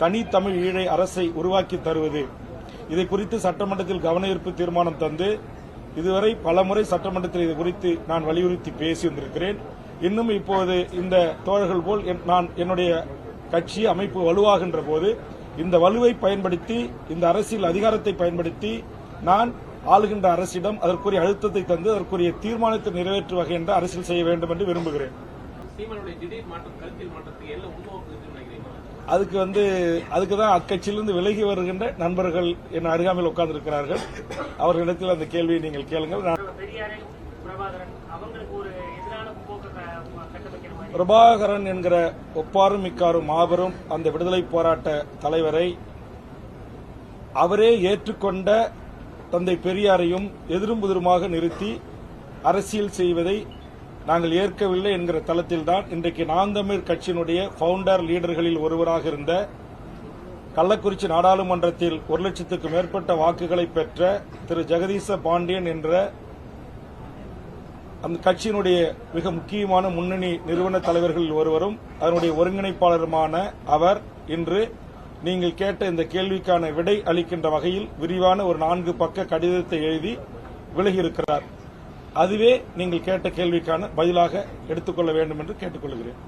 தனி தமிழ் ஈழ அரசை உருவாக்கி தருவது. இதை குறித்து சட்டமன்றத்தில் கவன ஈர்ப்பு தீர்மானம் தந்து இதுவரை பலமுறை சட்டமன்றத்தில் இது குறித்து நான் வலியுறுத்தி பேசி வந்திருக்கிறேன். இன்னும் இப்போது இந்த தோழர்கள் போல் நான் என்னுடைய கட்சி அமைப்பு வலுவாகின்ற போது இந்த வலுவை பயன்படுத்தி இந்த அரசியல் அதிகாரத்தை பயன்படுத்தி நான் ஆளுகின்ற அரசிடம் அதற்குரிய அழுத்தத்தை தந்து அதற்குரிய தீர்மானத்தை நிறைவேற்று வகை என்ற அரசியல் செய்ய வேண்டும் என்று விரும்புகிறேன். அதுக்குதான் அக்கட்சியிலிருந்து விலகி வருகின்ற நண்பர்கள் என் அருகாமையில் உட்கார்ந்திருக்கிறார்கள். அவர்களிடத்தில் அந்த கேள்வியை நீங்கள் கேளுங்கள். பிரபாகரன் என்கிற ஒப்பாரும் மிக்காரும் மாபெரும் அந்த விடுதலை போராட்ட தலைவரை அவரே ஏற்றுக்கொண்ட தந்தை பெரியாரையும் எதிரும் புதிருமாக நிறுத்தி அரசியல் செய்வதை நாங்கள் ஏற்கவில்லை என்கிற தளத்தில்தான் இன்றைக்கு நாம் தமிழர் கட்சியினுடைய பவுண்டர் லீடர்களில் ஒருவராக இருந்த கள்ளக்குறிச்சி நாடாளுமன்றத்தில் 1,00,000க்கும் மேற்பட்ட வாக்குகளை பெற்ற திரு ஜெகதீச பாண்டியன் என்ற அந்த கட்சியினுடைய மிக முக்கியமான முன்னணி நிறுவன தலைவர்களில் ஒருவரும் அதனுடைய ஒருங்கிணைப்பாளருமான அவர் இன்று நீங்கள் கேட்ட இந்த கேள்விக்கான விடை அளிக்கின்ற வகையில் விரிவான ஒரு 4 பக்க கடிதத்தை எழுதி விலகியிருக்கிறார். அதுவே நீங்கள் கேட்ட கேள்விக்கான பதிலாக எடுத்துக்கொள்ள வேண்டும் என்று கேட்டுக்கொள்கிறேன்.